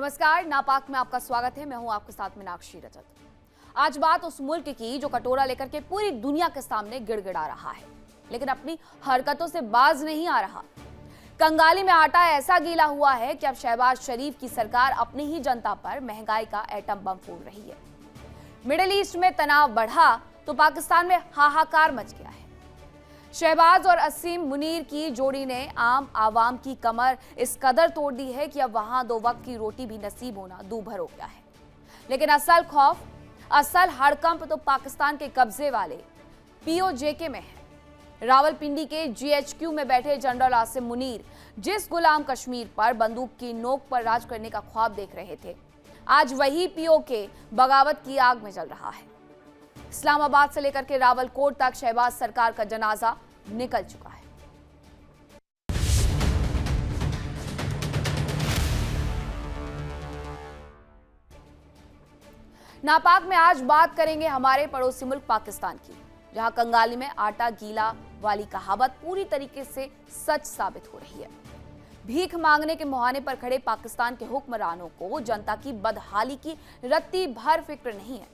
नमस्कार, नापाक में आपका स्वागत है। मैं हूं आपके साथ मीनाक्षी रजत। आज बात उस मुल्क की जो कटोरा लेकर के पूरी दुनिया के सामने गिड़गिड़ा रहा है, लेकिन अपनी हरकतों से बाज नहीं आ रहा। कंगाली में आटा ऐसा गीला हुआ है कि अब शहबाज शरीफ की सरकार अपनी ही जनता पर महंगाई का एटम बम फोड़ रही है। मिडिल ईस्ट में तनाव बढ़ा तो पाकिस्तान में हाहाकार मच गया है। शहबाज और असीम मुनीर की जोड़ी ने आम आवाम की कमर इस कदर तोड़ दी है कि अब वहां दो वक्त की रोटी भी नसीब होना दूभर हो गया है। लेकिन असल खौफ, असल हड़कंप तो पाकिस्तान के कब्जे वाले पीओजेके में है। रावलपिंडी के जीएचक्यू में बैठे जनरल आसिम मुनीर जिस गुलाम कश्मीर पर बंदूक की नोक पर राज करने का ख्वाब देख रहे थे, आज वही पीओके बगावत की आग में जल रहा है। इस्लामाबाद से लेकर के रावलकोट तक शहबाज सरकार का जनाजा निकल चुका है। नापाक में आज बात करेंगे हमारे पड़ोसी मुल्क पाकिस्तान की, जहां कंगाली में आटा गीला वाली कहावत पूरी तरीके से सच साबित हो रही है। भीख मांगने के मुहाने पर खड़े पाकिस्तान के हुक्मरानों को जनता की बदहाली की रत्ती भर फिक्र नहीं है।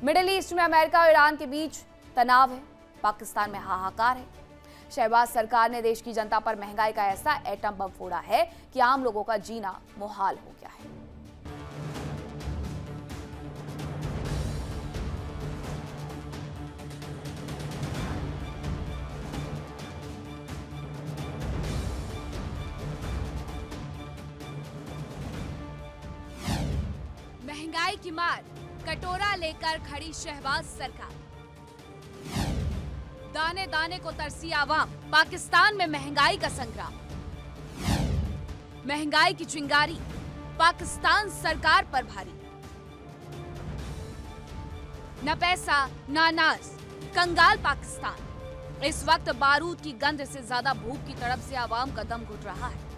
मिडिल ईस्ट में अमेरिका और ईरान के बीच तनाव है, पाकिस्तान में हाहाकार है। शहबाज सरकार ने देश की जनता पर महंगाई का ऐसा एटम बम फोड़ा है कि आम लोगों का जीना मुहाल हो गया है। महंगाई की मार, कटोरा लेकर खड़ी शहबाज सरकार। दाने दाने को तरसी आवाम, पाकिस्तान में महंगाई का संग्राम। महंगाई की चिंगारी पाकिस्तान सरकार पर भारी। न पैसा न अनाज, कंगाल पाकिस्तान। इस वक्त बारूद की गंध से ज्यादा भूख की तड़प से आवाम का दम घुट रहा है।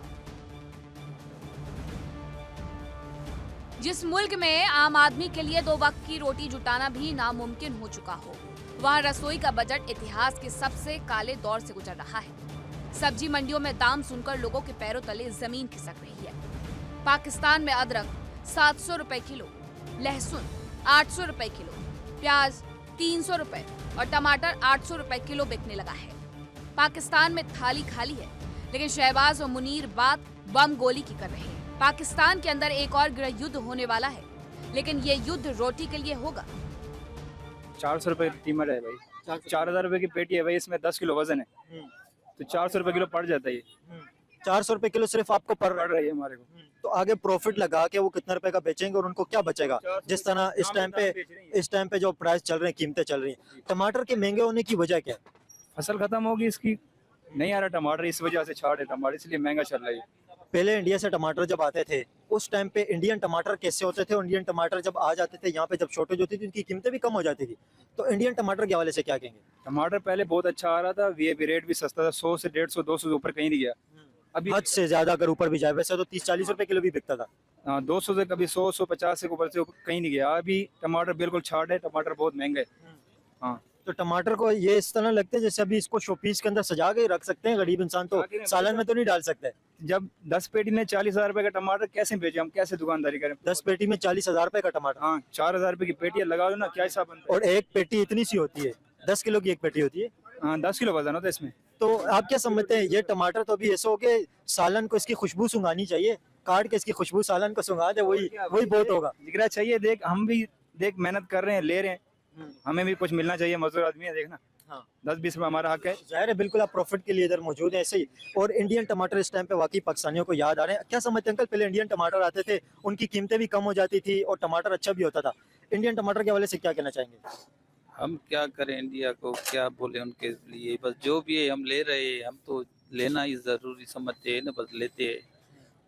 जिस मुल्क में आम आदमी के लिए दो वक्त की रोटी जुटाना भी नामुमकिन हो चुका हो, वहां रसोई का बजट इतिहास के सबसे काले दौर से गुजर रहा है। सब्जी मंडियों में दाम सुनकर लोगों के पैरों तले जमीन खिसक रही है। पाकिस्तान में अदरक 700 रुपए किलो, लहसुन 800 रुपए किलो, प्याज 300 रुपए और टमाटर 800 रुपए किलो बिकने लगा है। पाकिस्तान में थाली खाली है, लेकिन शहबाज और मुनीर बात बम गोली की कर रहे हैं। पाकिस्तान के अंदर एक और गृह युद्ध होने वाला है, लेकिन ये युद्ध रोटी के लिए होगा। 400 रुपए कीमत है भाई, 4000 रुपए की पेटी है भाई, इसमें 10 किलो वजन है, तो 400 रुपए किलो पड़ जाता है। 400 रुपए किलो सिर्फ आपको पड़ रही है हमारे को। तो आगे प्रॉफिट लगा के वो कितने रुपए का बेचेंगे और उनको क्या बचेगा? जिस तरह इस टाइम पे जो प्राइस चल रहे हैं, कीमतें चल रही हैं, टमाटर के महंगे होने की वजह क्या है? फसल खत्म होगी इसकी, नहीं आ रहा टमाटर, इस वजह से छाट है टमाटर, इसलिए महंगा चल रहा है। पहले इंडिया से टमाटर जब आते थे, उस टाइम पे इंडियन टमाटर कैसे होते थे? इंडियन टमाटर जब आ जाते थे यहाँ पे, जब शॉर्टेज होती थी, उनकी कीमतें भी कम हो जाती थी। तो इंडियन टमाटर के हवाले से क्या कहेंगे? टमाटर पहले बहुत अच्छा आ रहा था, वीआईपी रेट भी सस्ता था, 100 से 150 200 से ऊपर कहीं नहीं गया। अभी हद से ज्यादा अगर ऊपर भी जाए, वैसे तो 30-40 रुपए किलो भी बिकता था। 200 से कभी 100-150 से ऊपर से कहीं नहीं गया। अभी टमाटर बिल्कुल छाट है, टमाटर बहुत महंगा है। हाँ, तो टमाटर को ये इस तरह लगते हैं जैसे अभी इसको शोपीस के अंदर सजा के रख सकते हैं, गरीब इंसान तो सालन में तो नहीं डाल सकते। जब 10 पेटी में 40,000 रुपए का टमाटर कैसे बेचे हम, कैसे दुकानदारी करें? 10 पेटी में 40,000 रुपए का टमाटर। हाँ, 4,000 रुपए की पेटी लगा दो ना, क्या हिसाब बनता है? और एक पेटी इतनी सी होती है, 10 किलो की एक पेटी होती है। हाँ, 10 किलो वजन होता है इसमें। तो आप क्या समझते हैं, ये टमाटर तो अभी ऐसा हो के सालन को इसकी खुशबू सुंघानी चाहिए, काट के इसकी खुशबू सालन को सुंघा दे, वही बहुत होगा। जिगरा चाहिए, देख हम भी देख मेहनत कर रहे हैं, ले रहे हैं, हमें भी कुछ मिलना चाहिए, मजदूर आदमी है, देखना। हाँ, 10-20 रुपए हमारा हक है। जाहिर है, बिल्कुल आप प्रॉफिट के लिए इधर मौजूद है ऐसे ही। और इंडियन टमाटर इस टाइम पे वाकई पाकिस्तानियों को याद आ रहे हैं। क्या समझते हैं अंकल, पहले इंडियन टमाटर आते थे, उनकी कीमतें भी कम हो जाती थी और टमाटर अच्छा भी होता था। इंडियन टमाटर के हवाले से क्या कहना चाहेंगे? हम क्या करें, इंडिया को क्या बोले उनके लिए, बस जो भी है हम ले रहे हैं, हम तो लेना ही जरूरी समझते हैं ना, बस लेते हैं।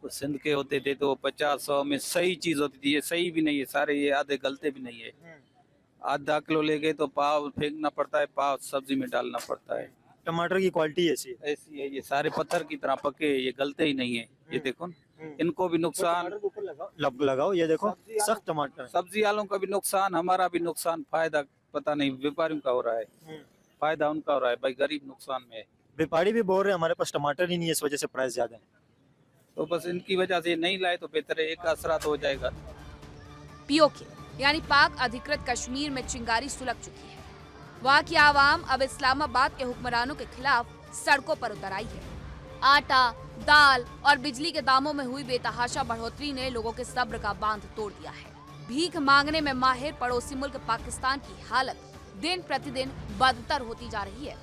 वो सिंध के होते थे तो 50-100 में सही चीज होती थी, ये सही भी नहीं है, सारे ये आधे गलते भी नहीं है। आधा किलो ले गए तो पाव फेंकना पड़ता है, पाव सब्जी में डालना पड़ता है। टमाटर की क्वालिटी ऐसी है, ये सारे पत्थर की तरह पके, ये गलते ही नहीं है। ये देखो, इनको भी नुकसान, लगाओ, ये देखो सख्त टमाटर। सब्जी वालों का भी नुकसान, हमारा भी नुकसान। फायदा पता नहीं व्यापारियों का हो रहा है, फायदा उनका हो रहा है, भाई गरीब नुकसान में है। व्यापारी भी बोल रहे हैं हमारे पास टमाटर ही नहीं है, इस वजह से प्राइस ज्यादा है। तो बस इनकी वजह से नहीं लाए तो बेहतर है, एक का असरा तो हो जाएगा। पीओके यानी पाक अधिकृत कश्मीर में चिंगारी सुलग चुकी है। वहाँ की आवाम अब इस्लामाबाद के हुक्मरानों के खिलाफ सड़कों पर उतर आई है। आटा, दाल और बिजली के दामों में हुई बेतहाशा बढ़ोतरी ने लोगों के सब्र का बांध तोड़ दिया है। भीख मांगने में माहिर पड़ोसी मुल्क पाकिस्तान की हालत दिन प्रतिदिन बदतर होती जा रही है।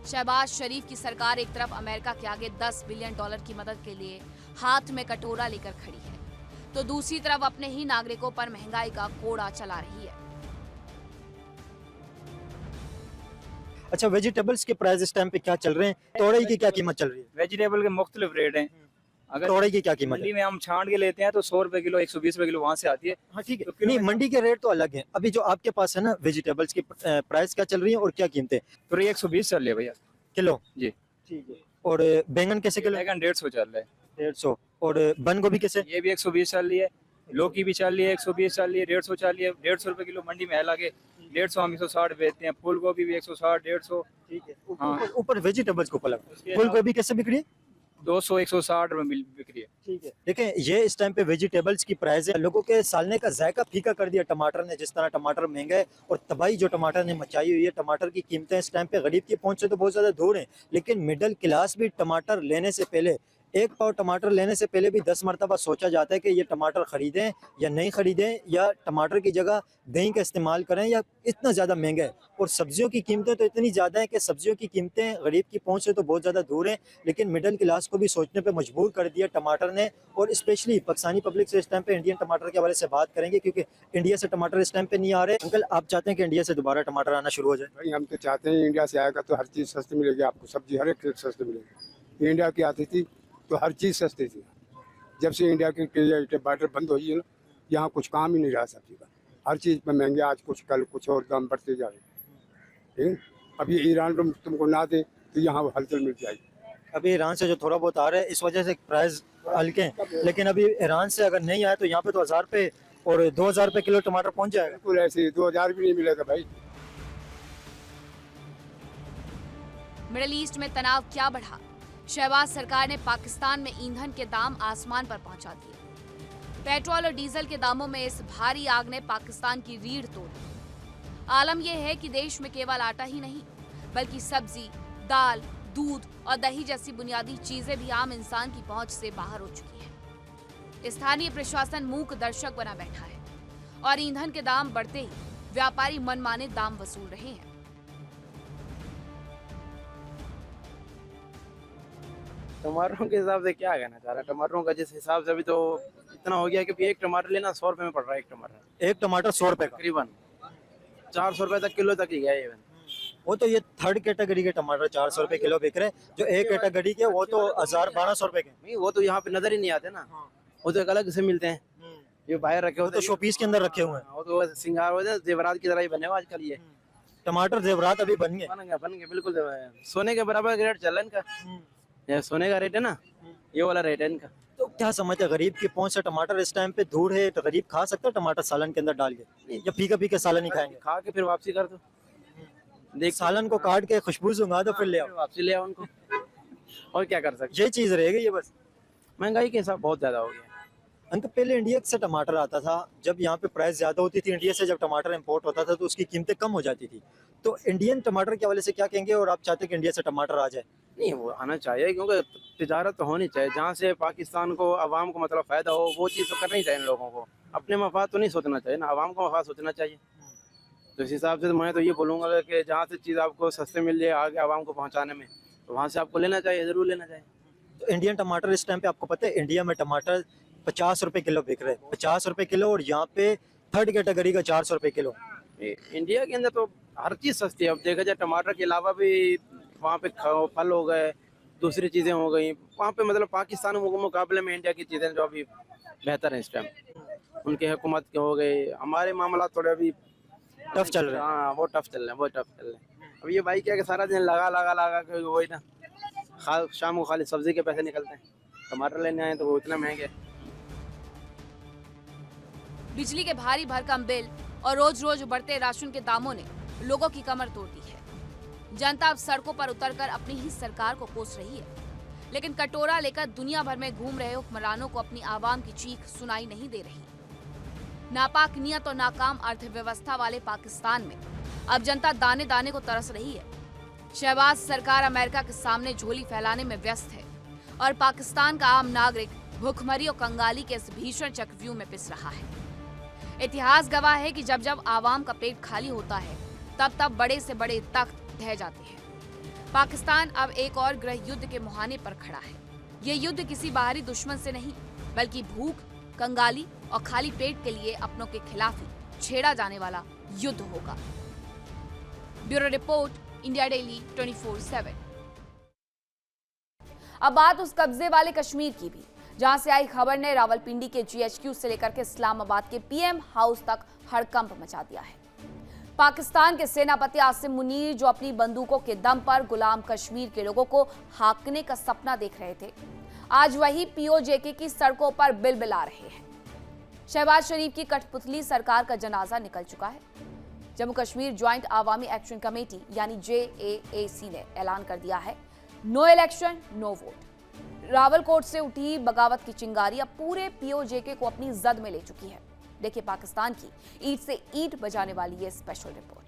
शहबाज शरीफ की सरकार एक तरफ अमेरिका के आगे $10 बिलियन की मदद के लिए हाथ में कटोरा लेकर खड़ी है, तो दूसरी तरफ अपने ही नागरिकों पर महंगाई का कोड़ा चला रही है। अच्छा, वेजिटेबल्स के प्राइस इस टाइम पे क्या चल रहे हैं? तोरई की क्या कीमत चल रही है? वेजिटेबल के मुख्तलिफ रेट हैं। अगर तोरई की क्या कीमत मंडी है? में हम छांट के लेते हैं तो 100 रुपए किलो, 120 रुपए किलो वहाँ से आती है। हाँ ठीक है, तो किलो नहीं में- मंडी के रेट तो अलग है। अभी जो आपके पास है ना वेजिटेबल्स की प्राइस क्या चल रही है और क्या कीमतें तो ये 120 चल रही है भैया किलो? जी। ठीक है। और बैंगन कैसे किलो? बैगन 150 चल रहा है। 150। और बंद गोभी कैसे? ये भी 120 चल रही है। लौकी भी चल रही है 120 चल रही है, 150 चल रही है। 150 रुपए किलो मंडी में है लाके, 150 हम 160 बेचते हैं। फूल गोभी भी 160, 150, ठीक है। हाँ। ऊपर वेजिटेबल्स को पलट। उसके फूल अलावा गोभी कैसे बिक रही है? 200, 160 रुपए बिक रही है। ठीक है। देखें, ये इस टाइम पे वेजिटेबल्स की प्राइस है। लोगों के सालने का जायका फीका कर दिया टमाटर ने। जिस तरह टमाटर महंगा है और तबाही जो टमाटर ने मचाई हुई है, टमाटर की कीमतें इस टाइम पे गरीब की पहुंच से तो बहुत ज्यादा दूर है, लेकिन मिडिल क्लास भी टमाटर लेने से पहले, एक पाव टमाटर लेने से पहले भी 10 मरतबा सोचा जाता है कि ये टमाटर खरीदें या नहीं खरीदें, या टमाटर की जगह दही का इस्तेमाल करें, या इतना ज़्यादा महंगा है। और सब्जियों की कीमतें तो इतनी ज़्यादा हैं कि सब्जियों की कीमतें गरीब की पहुंच से तो बहुत ज़्यादा दूर हैं, लेकिन मिडिल क्लास को भी सोचने पे मजबूर कर दिया टमाटर ने। और स्पेशली पाकिस्तानी पब्लिक से इस टाइम पे इंडियन टमाटर के हवाले से बात करेंगे, क्योंकि इंडिया से टमाटर इस टाइम पे नहीं आ रहे। अंकल, आप चाहते हैं कि इंडिया से दोबारा टमाटर आना शुरू हो जाए? भाई हम तो चाहते हैं इंडिया से आएगा तो हर चीज़ सस्ती मिलेगी आपको, सब्जी हर एक चीज़ सस्ती मिलेगी। इंडिया की आती थी तो हर चीज़ सस्ती थी। जब से इंडिया की टमाटर बंद हुई है ना, यहाँ कुछ काम ही नहीं रहा सब्जी का। हर चीज़ पर महंगे, आज कुछ कल कुछ और दाम बढ़ते जा रहे हैं। ठीक है? अभी ईरान तुमको ना दे तो यहाँ हलचल मिल जाएगी। अभी ईरान से जो थोड़ा बहुत आ रहा है इस वजह से प्राइस हल्के हैं, लेकिन अभी ईरान से अगर नहीं आए तो यहाँ पे तो 1000 पे और 2000 पे किलो टमाटर पहुँच जाएगा। बिल्कुल ऐसे 2000 भी नहीं मिलेगा भाई। मिडिल ईस्ट में तनाव क्या बढ़ा? शहबाज सरकार ने पाकिस्तान में ईंधन के दाम आसमान पर पहुंचा दिए। पेट्रोल और डीजल के दामों में इस भारी आग ने पाकिस्तान की रीढ़ तोड़ी। आलम यह है कि देश में केवल आटा ही नहीं, बल्कि सब्जी, दाल, दूध और दही जैसी बुनियादी चीजें भी आम इंसान की पहुंच से बाहर हो चुकी हैं। स्थानीय प्रशासन मूक दर्शक बना बैठा है और ईंधन के दाम बढ़ते ही व्यापारी मनमाने दाम वसूल रहे हैं। टमाटरों के हिसाब से क्या कहना चाह रहा है? टमाटरों का जिस हिसाब से अभी तो इतना हो गया कि एक टमाटर लेना 100 रुपए में पड़ रहा है। एक टमाटर एक टमाटर 100 रुपए का? तकरीबन 400 रुपए तक किलो तक ही गया इवन। वो तो ये थर्ड कैटेगरी के टमाटर 400 रुपए किलो बिक रहे हैं। जो एक कैटेगरी के वो तो 1000-1200 रुपए के। नहीं, वो तो यहाँ पे नजर ही नहीं आते ना, वो तो एक अलग से मिलते हैं। ये बाहर रखे वो होते तो हैं, शोपीस के अंदर रखे हुए हैं। वो तो सिंगार होते हैं, जेवरात की तरह ही बने हुए आजकल। ये टमाटर जेवरात अभी बन गए। बन गए बिल्कुल सोने के बराबर रेट चल रहा है इनका। ये सोने का रेट है ना, ये वाला रेट है इनका। तो क्या समझते हैं, गरीब की पहुंच से टमाटर इस टाइम पे दूर है, तो गरीब खा सकता है टमाटर सालन के अंदर डाल के, या फीका फीका सालन ही खाएंगे? खा के फिर वापसी कर दो, देख सालन को काट के खुशबू सुंघा दो फिर ले आओ। वापसी ले आओ उनको, और क्या कर सकते। ये चीज रहेगी ये बस। महंगाई के हिसाब बहुत ज्यादा हो गया। अंकल, पहले इंडिया से टमाटर आता था, जब यहाँ पे प्राइस ज्यादा होती थी, इंडिया से जब टमाटर इंपोर्ट होता था तो उसकी कीमतें कम हो जाती थी। तो इंडियन टमाटर के हवाले से क्या कहेंगे, और आप चाहते हैं कि इंडिया से टमाटर आ जाए? नहीं, वो आना चाहिए, क्योंकि तिजारत तो होनी चाहिए। जहाँ से पाकिस्तान को, आवाम को मतलब फ़ायदा हो, वो चीज़ तो करनी चाहिए इन लोगों को। अपने मफाद तो नहीं सोचना चाहिए ना, आवाम को मफाद सोचना चाहिए। तो इस हिसाब से तो मैं तो ये बोलूँगा कि जहाँ से चीज़ आपको सस्ते मिल जाए आगे आवाम को पहुँचाने में, तो वहाँ से आपको लेना चाहिए, ज़रूर लेना चाहिए। तो इंडियन टमाटर इस टाइम पे आपको पता है इंडिया में टमाटर 50 रुपए किलो बिक रहे हैं, 50 रुपए किलो, और यहाँ पे थर्ड कैटेगरी का 400 रुपए किलो। इंडिया के अंदर तो हर चीज़ सस्ती है। अब देखा जाए टमाटर के अलावा भी वहाँ पे फल हो गए, दूसरी चीज़ें हो गई वहाँ पे, मतलब पाकिस्तान के मुकाबले में इंडिया की चीज़ें जो अभी बेहतर हैं इस टाइम। उनके हुकूमत के हो गए, हमारे मामला थोड़े अभी टफ चल रहे हैं। हाँ, वो टफ चल रहे हैं, वो टफ चल रहे हैं। अब ये भाई क्या कि सारा दिन लगा के वही ना, शाम को खाली सब्जी के पैसे निकलते हैं। टमाटर लेने आए तो वो इतना महंगे। बिजली के भारी भरकम बिल और रोज रोज बढ़ते राशन के दामों ने लोगों की कमर तोड़ दी है। जनता अब सड़कों पर उतरकर अपनी ही सरकार को कोस रही है, लेकिन कटोरा लेकर दुनिया भर में घूम रहे हुक्मरानों को अपनी आवाम की चीख सुनाई नहीं दे रही। नापाक नियत और नाकाम अर्थव्यवस्था वाले पाकिस्तान में अब जनता दाने दाने को तरस रही है। शहबाज सरकार अमेरिका के सामने झोली फैलाने में व्यस्त है और पाकिस्तान का आम नागरिक भूखमरी और कंगाली के इस भीषण चक्रव्यूह में पिस रहा है। इतिहास गवाह है कि जब जब आवाम का पेट खाली होता है तब तब बड़े से बड़े तख्त ढह जाते हैं। पाकिस्तान अब एक और गृह युद्ध के मुहाने पर खड़ा है। ये युद्ध किसी बाहरी दुश्मन से नहीं बल्कि भूख, कंगाली और खाली पेट के लिए अपनों के खिलाफ ही छेड़ा जाने वाला युद्ध होगा। Bureau report, India daily 24/7। अब बात उस कब्जे वाले कश्मीर की भी, जहां से आई खबर ने रावलपिंडी के GHQ से लेकर के इस्लामाबाद के PM हाउस तक हड़कंप मचा दिया है। पाकिस्तान के सेनापति आसिम मुनीर, जो अपनी बंदूकों के दम पर गुलाम कश्मीर के लोगों को हाकने का सपना देख रहे थे, आज वही POJK की सड़कों पर बिलबिला रहे हैं। शहबाज शरीफ की कठपुतली सरकार का जनाजा निकल चुका है। Jammu Kashmir joint Awami action committee यानी JAAC ने ऐलान कर दिया है, no election no vote. Rawalakot से उठी बगावत की चिंगारी अब पूरे POJK को अपनी जद में ले चुकी है। देखिए पाकिस्तान की ईंट से ईंट बजाने वाली ये special report.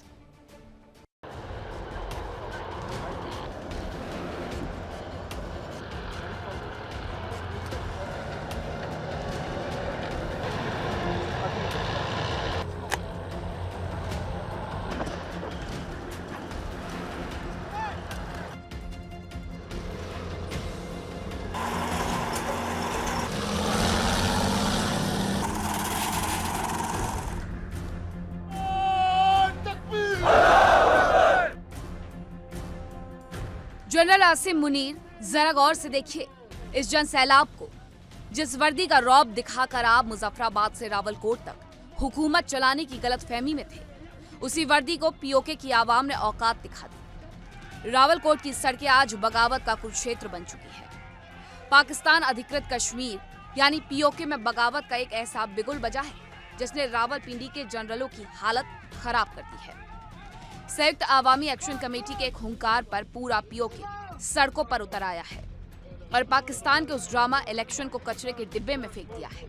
General Asim Munir, जरा गौर से देखिए इस जन सैलाब को। जिस वर्दी का रौब दिखाकर आप मुजफ्फराबाद से रावलकोट तक हुकूमत चलाने की गलतफहमी में थे, उसी वर्दी को POK की आवाम ने औकात दिखा दी। रावलकोट की सड़कें आज बगावत का कुरुक्षेत्र बन चुकी है। पाकिस्तान अधिकृत कश्मीर यानी POK में बगावत का एक ऐसा बिगुल बजा है जिसने रावलपिंडी के जनरलों की हालत खराब कर दी है। संयुक्त आवामी एक्शन कमेटी के एक हुंकार पर पूरा POK सड़कों पर उतर आया है और पाकिस्तान के उस ड्रामा इलेक्शन को कचरे के डिब्बे में फेंक दिया है।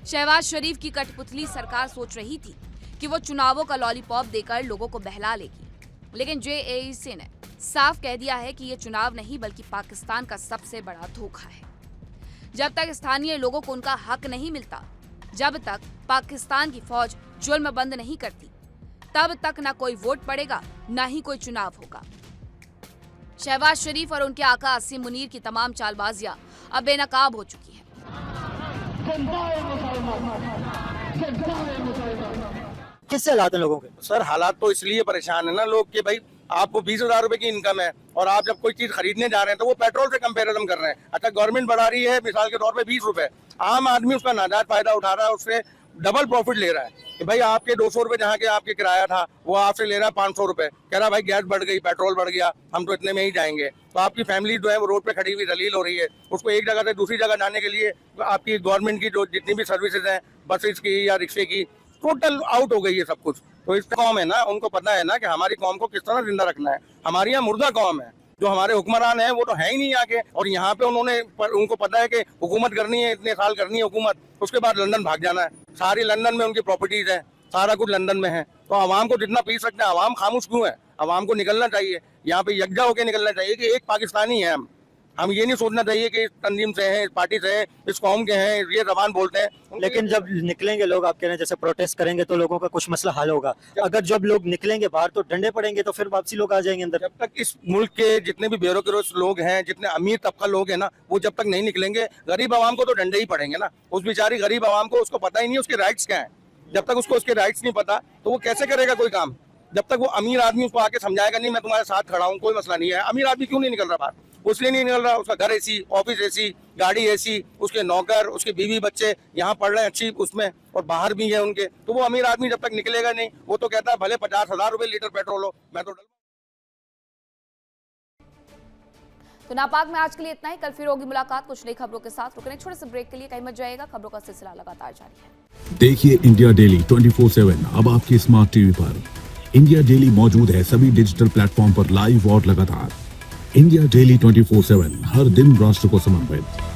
शहबाज शरीफ की कठपुतली सरकार सोच रही थी कि वो चुनावों का लॉलीपॉप देकर लोगों को बहला लेगी, लेकिन JAAC ने साफ कह दिया है कि ये चुनाव नहीं बल्कि पाकिस्तान का सबसे बड़ा धोखा है। जब तक स्थानीय लोगों को उनका हक नहीं मिलता, जब तक पाकिस्तान की फौज जुल्म बंद नहीं करती, तब तक ना कोई वोट पड़ेगा ना ही कोई चुनाव होगा। शहबाज शरीफ और उनके आका आसिम मुनीर की तमाम चालबाजियां अब बेनकाब हो चुकी हैं। किससे हालात हैं लोगों के? सर हालात तो इसलिए परेशान है ना लोग कि भाई आपको 20,000 रुपए की इनकम है और आप जब कोई चीज खरीदने जा रहे हैं तो वो पेट्रोल से कंपैरिजन कर रहे हैं। अच्छा गवर्नमेंट बढ़ा रही है मिसाल के तौर पे 20 रुपए, आम आदमी उसका नाजायज फायदा उठा रहा है, उससे डबल प्रॉफिट ले रहा है कि भाई आपके 200 रुपए जहाँ के आपके किराया था वो आपसे ले रहा है 500 रुपए, कह रहा भाई गैस बढ़ गई, पेट्रोल बढ़ गया, हम तो इतने में ही जाएंगे। तो आपकी फैमिली जो है वो रोड पे खड़ी हुई दलील हो रही है, उसको एक जगह से दूसरी जगह जाने के लिए आपकी गवर्नमेंट की जो जितनी भी सर्विसेज हैं बसेस की या रिक्शे की, टोटल आउट हो गई है सब कुछ। तो इस कौम है ना, उनको पता है ना कि हमारी कौम को किस तरह जिंदा रखना है। हमारी यहाँ मुर्दा कौम है, जो हमारे हुक्मरान हैं वो तो है ही नहीं आके, और यहाँ पे उनको पता है कि हुकूमत करनी है, इतने साल करनी है हुकूमत, उसके बाद लंदन भाग जाना है। सारी लंदन में उनकी प्रॉपर्टीज है, सारा कुछ लंदन में है। तो आवाम को जितना पी सकते हैं, आवाम खामोश क्यों है? आवाम को निकलना चाहिए, यहाँ पे यकजा होकर निकलना चाहिए कि एक पाकिस्तानी है हम ये नहीं सोचना चाहिए कि इस तंजीम से हैं, इस पार्टी से हैं, इस कौम के हैं, ये जबान बोलते हैं। लेकिन जब निकलेंगे लोग, आप कह रहे हैं जैसे प्रोटेस्ट करेंगे तो लोगों का कुछ मसला हल होगा, अगर जब लोग निकलेंगे बाहर तो डंडे पड़ेंगे तो फिर वापसी लोग आ जाएंगे अंदर। जब तक इस मुल्क के जितने भी ब्यूरोक्रेट्स लोग हैं, जितने अमीर तबका लोग हैं ना, वो जब तक नहीं निकलेंगे, गरीब आवाम को तो डंडे ही पड़ेंगे ना। उस बेचारी गरीब आवाम को उसको पता ही नहीं उसके राइट्स क्या है। जब तक उसको उसके राइट्स नहीं पता तो वो कैसे करेगा कोई काम? जब तक वो अमीर आदमी उसको आके समझाएगा नहीं मैं तुम्हारे साथ खड़ा हूँ, कोई मसला नहीं है। अमीर आदमी क्यों नहीं निकल रहा बाहर? उसलिए नहीं निकल रहा, उसका घर AC, ऑफिस AC, गाड़ी AC, उसके नौकर, उसके बीवी बच्चे यहाँ पढ़ रहे हैं अच्छी उसमें, और बाहर भी है उनके। तो वो अमीर आदमी जब तक निकलेगा नहीं, वो तो कहता है भले 50,000 रुपए लीटर पेट्रोल हो, मैं तो। तो नापाक में आज के लिए इतना ही। कल फिर होगी मुलाकात कुछ नई खबरों के साथ। रुकने छोटे से ब्रेक के लिए, कहीं मत जाइएगा, खबरों का सिलसिला लगातार जारी है। देखिए इंडिया डेली 24/7 अब आपकी स्मार्ट TV पर। इंडिया डेली मौजूद है सभी डिजिटल प्लेटफॉर्म पर लाइव और लगातार। इंडिया डेली 24/7, हर दिन राष्ट्र को समर्पित।